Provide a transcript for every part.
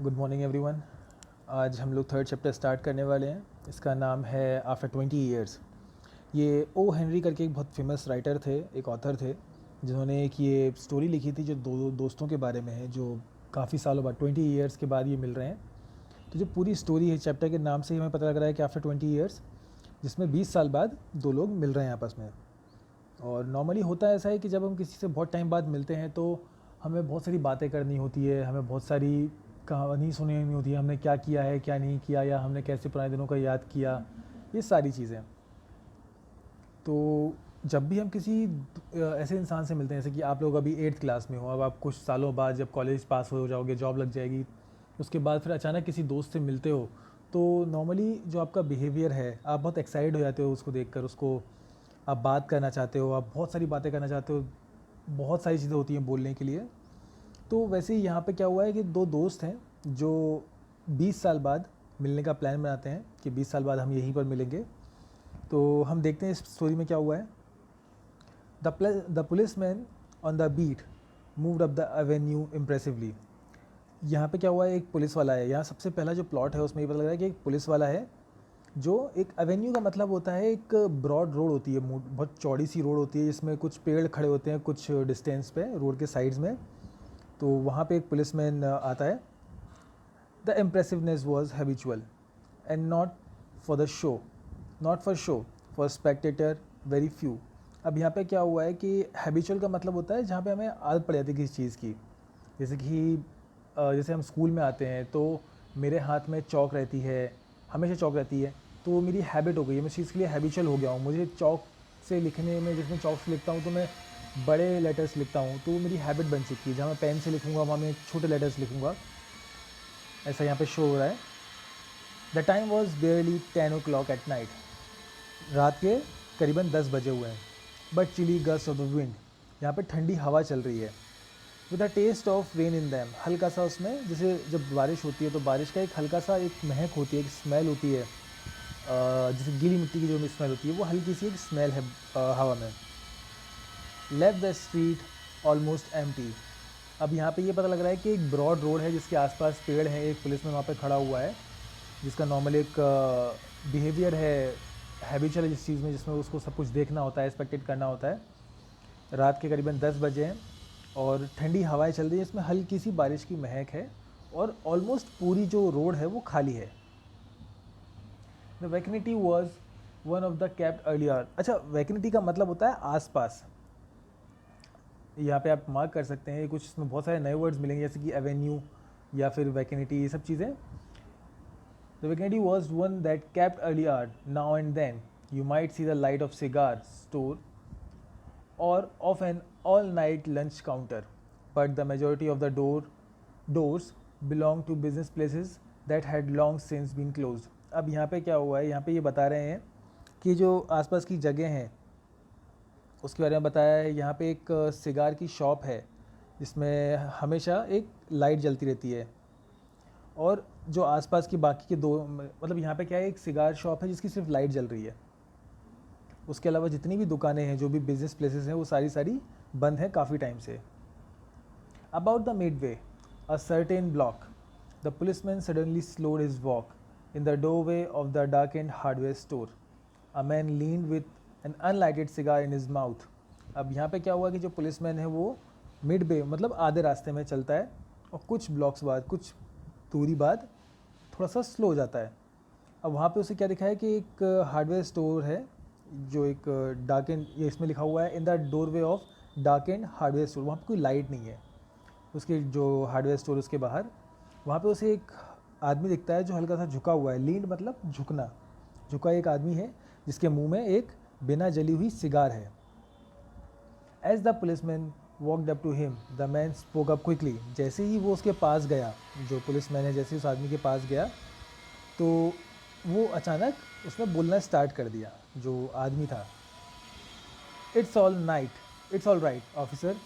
Good morning everyone. आज हम लोग थर्ड चैप्टर स्टार्ट करने वाले हैं। इसका नाम है आफ्टर 20 ईयर्स। ये ओ हेनरी करके एक बहुत फेमस राइटर थे, एक ऑथर थे, जिन्होंने एक ये स्टोरी लिखी थी जो दो दोस्तों के बारे में है, जो काफ़ी सालों बाद 20 ईयर्स के बाद ये मिल रहे हैं। तो जो पूरी स्टोरी है, चैप्टर के नाम से ही हमें पता लग रहा है कि आफ्टर 20 ईयर्स, जिसमें 20 साल बाद दो लोग मिल रहे हैं आपस में। और नॉर्मली होता है ऐसा है कि जब हम किसी से बहुत टाइम बाद मिलते हैं तो हमें बहुत सारी बातें करनी होती है, हमें बहुत सारी कहानी सुननी होती है, हमने क्या किया है क्या नहीं किया, या हमने कैसे पुराने दिनों को याद किया, ये सारी चीज़ें। तो जब भी हम किसी ऐसे इंसान से मिलते हैं, जैसे कि आप लोग अभी 8th क्लास में हो, अब आप कुछ सालों बाद जब कॉलेज पास हो जाओगे, जॉब लग जाएगी, उसके बाद फिर अचानक किसी दोस्त से मिलते हो, तो नॉर्मली जो आपका बिहेवियर है, आप बहुत एक्साइटेड हो जाते हो उसको देखकर, उसको आप बात करना चाहते हो, आप बहुत सारी बातें करना चाहते हो, बहुत सारी चीज़ें होती हैं बोलने के लिए। तो वैसे ही यहाँ पे क्या हुआ है कि दो दोस्त हैं जो 20 साल बाद मिलने का प्लान बनाते हैं कि 20 साल बाद हम यहीं पर मिलेंगे। तो हम देखते हैं इस स्टोरी में क्या हुआ है। The police man on the beat moved up the avenue impressively. यहाँ पे क्या हुआ है, एक पुलिस वाला है। यहाँ सबसे पहला जो प्लॉट है उसमें ये पता लग रहा है कि एक पुलिस वाला है, जो एक एवेन्यू का मतलब होता है एक ब्रॉड रोड होती है, बहुत चौड़ी सी रोड होती है, जिसमें कुछ पेड़ खड़े होते हैं कुछ डिस्टेंस पे रोड के साइड्स में। तो वहाँ पे एक पुलिसमैन आता है। The impressiveness was habitual and not for show, for spectator very few. अब यहाँ पे क्या हुआ है कि हैबिचुअल का मतलब होता है जहाँ पे हमें आदत पड़ जाती है किसी चीज़ की। जैसे कि जैसे हम स्कूल में आते हैं तो मेरे हाथ में चौक रहती है, हमेशा चौक रहती है, तो वो मेरी हैबिट हो गई है, मैं इस चीज़ के लिए हैबिचुअल हो गया हूँ। मुझे चौक से लिखने में, जिसमें चौक से लिखता हूँ तो मैं बड़े लेटर्स लिखता हूँ, तो वो मेरी हैबिट बन चुकी है। जहाँ मैं पेन से लिखूँगा वहाँ मैं छोटे लेटर्स लिखूँगा, ऐसा यहाँ पे शो हो रहा है। The time was barely 10 o'clock at night. रात के करीबन 10 बजे हुए हैं। But chilly gust of the wind, यहाँ पे ठंडी हवा चल रही है। With a taste of rain in them, हल्का सा उसमें, जैसे जब बारिश होती है तो बारिश का एक हल्का सा एक महक होती है, एक स्मेल होती है, जैसे गीली मिट्टी की जो स्मेल होती है, वो हल्की सी एक स्मेल है हवा में। Left the street almost empty. अब यहाँ पे ये पता लग रहा है कि एक ब्रॉड रोड है जिसके आसपास पेड़ है, एक पुलिसमैन वहाँ पे खड़ा हुआ है, जिसका नॉर्मल एक बिहेवियर है, हैबिचुअल है जिस चीज़ में, जिसमें उसको सब कुछ देखना होता है, एक्सपेक्टेड करना होता है। रात के करीबन 10 बजे हैं और ठंडी हवाएं चल रही है, इसमें हल्की सी बारिश की महक है और ऑलमोस्ट पूरी जो रोड है वो खाली है। The vicinity was one of the kept earlier. अच्छा, वैकनिटी का मतलब होता है आसपास। यहाँ पे आप मार्क कर सकते हैं, कुछ इसमें बहुत सारे नए वर्ड्स मिलेंगे, जैसे कि एवेन्यू या फिर वैकनिटी, ये सब चीज़ें। The vicinity was one that kept earlier, now and then you might see the light of cigar store or of an all-night lunch counter, but the majority of the doors belong to business places that had long since been closed. अब यहाँ पे क्या हुआ है, यहाँ पे ये बता रहे हैं कि जो आसपास की जगह हैं उसके बारे में बताया है। यहाँ पे एक सिगार की शॉप है जिसमें हमेशा एक लाइट जलती रहती है, और जो आसपास की बाकी के दो, मतलब यहाँ पे क्या है, एक सिगार शॉप है जिसकी सिर्फ लाइट जल रही है, उसके अलावा जितनी भी दुकानें हैं, जो भी बिजनेस प्लेसेस हैं, वो सारी बंद हैं काफ़ी टाइम से। About the midway a certain block, the policeman suddenly slowed his walk in the doorway of the dark and hardware store. A man leaned with an unlighted cigar in his mouth. अब यहाँ पे क्या हुआ कि जो policeman है वो mid way मतलब आधे रास्ते में चलता है, और कुछ ब्लॉक्स बाद, कुछ दूरी बाद थोड़ा सा स्लो हो जाता है। अब वहाँ पे उसे क्या दिखा है कि एक हार्डवेयर स्टोर है, जो एक डार्क एंड, ये इसमें लिखा हुआ है इन the doorway of dark and hardware store. वहाँ पे कोई लाइट नहीं है उसके, जो हार्डवेयर स्टोर उसके बाहर। वहाँ पे उसे एक आदमी दिखता है जो हल्का सा झुका हुआ है। लीड मतलब झुकना, झुका एक आदमी है जिसके मुंह में एक बिना जली हुई सिगार है। As the policeman walked up to him the man spoke up quickly. जैसे ही वो उसके पास गया, जो पुलिसमैन है, जैसे ही उस आदमी के पास गया तो वो अचानक उसने बोलना स्टार्ट कर दिया, जो आदमी था। It's all right officer,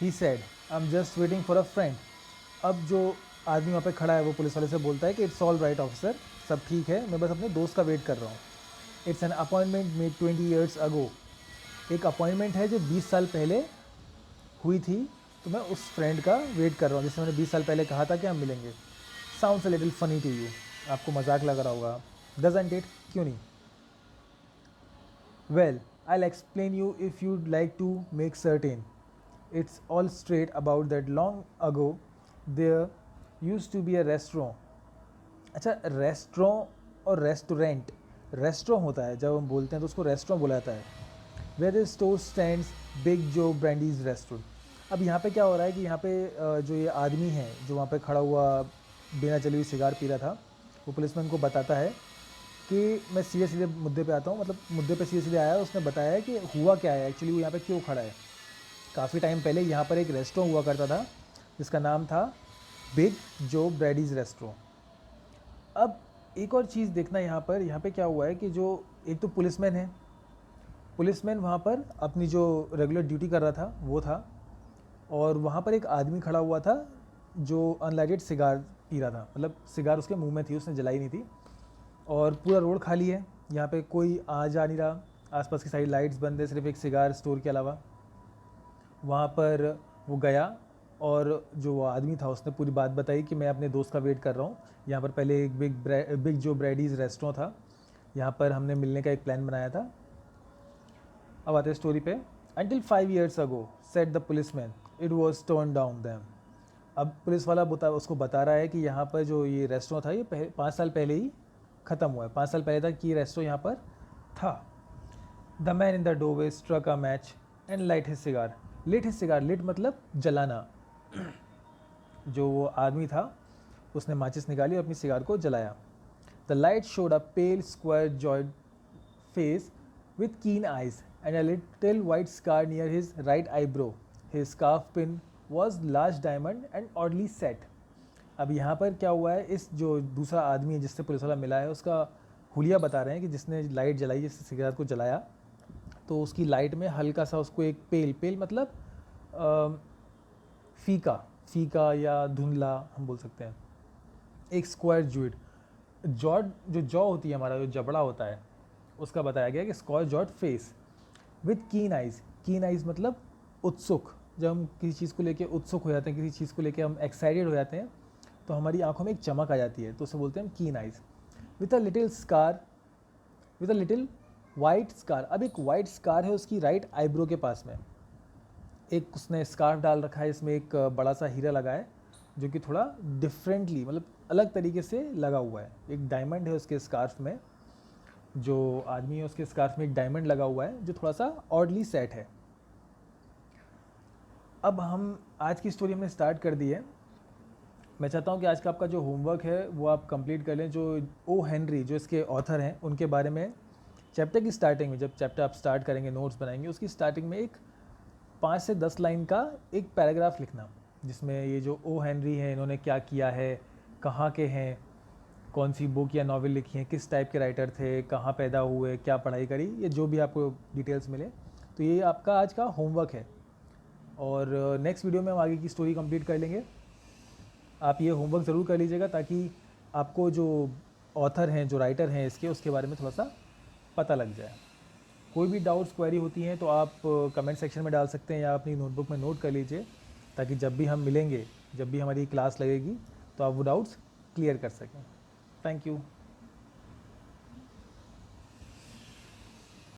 he said, I am just waiting for a friend. अब जो आदमी वहाँ पे खड़ा है वो पुलिस वाले से बोलता है कि इट्स ऑल राइट ऑफिसर, सब ठीक है, मैं बस अपने दोस्त का वेट कर रहा हूँ। It's an appointment made 20 years ago. एक अपॉइंटमेंट है जो 20 साल पहले हुई थी, तो मैं उस फ्रेंड का वेट कर रहा हूँ जिससे मैंने 20 साल पहले कहा था कि हम मिलेंगे। Sounds a little funny to you, आपको मजाक लग रहा होगा, डजंट इट, क्यों नहीं? Well, I'll explain you if you'd like to make certain. It's all straight about that long ago there used to be a restaurant. अच्छा, restaurant और restaurant, restaurant होता है जब हम बोलते हैं तो उसको रेस्टोरेंट बोला जाता है। Where this store stands big Joe Brandy's restaurant. अब यहाँ पे क्या हो रहा है कि यहाँ पे जो ये आदमी है जो वहाँ पे खड़ा हुआ बिना जली हुई सिगार पी रहा था, वो पुलिसमैन को बताता है कि मैं सीधे सीधे मुद्दे पे आता हूँ, मतलब मुद्दे पे सीधे सीधे आया है। उसने बताया है कि हुआ क्या है एक्चुअली, वो यहाँ पे क्यों खड़ा है। काफ़ी टाइम पहले यहाँ पर एक रेस्टोरेंट हुआ करता था जिसका नाम था बिग जो ब्रैडीज़ रेस्टोरेंट। अब एक और चीज़ देखना यहाँ पे क्या हुआ है कि जो एक तो पुलिसमैन है, पुलिसमैन वहाँ पर अपनी जो रेगुलर ड्यूटी कर रहा था वो था, और वहाँ पर एक आदमी खड़ा हुआ था जो अनलाइटेड सिगार पी रहा था, मतलब सिगार उसके मुंह में थी, उसने जलाई नहीं थी। और पूरा रोड खाली है, यहाँ पे कोई आ जा नहीं रहा, आसपास की सारी लाइट्स बंद है, सिर्फ एक सिगार स्टोर के अलावा। वहाँ पर वो गया और जो वो आदमी था उसने पूरी बात बताई कि मैं अपने दोस्त का वेट कर रहा हूँ। यहाँ पर पहले एक बिग जो ब्रैडीज़ रेस्टोरेंट था, यहाँ पर हमने मिलने का एक प्लान बनाया था। अब आते हैं स्टोरी पे। Until 5 years ago, said the policeman, it was turned down them. अब पुलिस वाला उसको बता रहा है कि यहाँ पर जो ये रेस्टोरेंट था ये 5 साल पहले ही ख़त्म हुआ है। 5 साल पहले तक ये रेस्टोरेंट यहाँ पर था। The man in the doorway struck a match and light his cigar. lit his cigar, lit मतलब जलाना। जो वो आदमी था उसने माचिस निकाली और अपनी सिगार को जलाया। The light showed a pale square jawed face with keen eyes and a little white scar near his right eyebrow. His scarf pin was large diamond and oddly set. अब यहाँ पर क्या हुआ है, इस जो दूसरा आदमी है जिससे पुलिस वाला मिला है उसका हुलिया बता रहे हैं कि जिसने लाइट जलाई, जिसने सिगरेट को जलाया, तो उसकी लाइट में हल्का सा उसको एक पेल मतलब फीका या धुंधला हम बोल सकते हैं, एक स्क्वायर जो जॉ होती है, हमारा जो जबड़ा होता है उसका बताया गया कि स्क्वायर जॉट फेस विथ कीन आइज़ मतलब उत्सुक। जब हम किसी चीज़ को लेके उत्सुक हो जाते हैं, किसी चीज़ को लेके हम एक्साइटेड हो जाते हैं, तो हमारी आंखों में एक चमक आ जाती है, तो उसे बोलते हैं हम कीन eyes. With a little white scar. अब एक वाइट स्कार है उसकी राइट आईब्रो के पास में, एक उसने स्कार्फ डाल रखा है, इसमें एक बड़ा सा हीरा लगा है जो कि थोड़ा डिफरेंटली मतलब अलग तरीके से लगा हुआ है। एक डायमंड है उसके स्कार्फ में, जो आदमी है उसके स्कार्फ में एक डायमंड लगा हुआ है जो थोड़ा सा ऑडली सेट है। अब हम आज की स्टोरी हमने स्टार्ट कर दी है। मैं चाहता हूँ कि आज का आपका जो होमवर्क है वो आप कंप्लीट कर लें। जो ओ हेनरी जो इसके ऑथर हैं उनके बारे में चैप्टर की स्टार्टिंग में, जब चैप्टर आप स्टार्ट करेंगे, नोट्स बनाएंगे, उसकी स्टार्टिंग में एक 5 से 10 लाइन का एक पैराग्राफ लिखना, जिसमें ये जो ओ हेनरी हैं इन्होंने क्या किया है, कहाँ के हैं, कौन सी बुक या नॉवेल लिखी है, किस टाइप के राइटर थे, कहाँ पैदा हुए, क्या पढ़ाई करी, ये जो भी आपको डिटेल्स मिले, तो ये आपका आज का होमवर्क है। और नेक्स्ट वीडियो में हम आगे की स्टोरी कंप्लीट कर लेंगे। आप ये होमवर्क ज़रूर कर लीजिएगा ताकि आपको जो ऑथर हैं, जो राइटर हैं इसके, उसके बारे में थोड़ा सा पता लग जाए। कोई भी डाउट्स क्वेरी होती हैं तो आप कमेंट सेक्शन में डाल सकते हैं या अपनी नोटबुक में नोट कर लीजिए, ताकि जब भी हम मिलेंगे, जब भी हमारी क्लास लगेगी, तो आप वो डाउट्स क्लियर कर सकें। Thank you.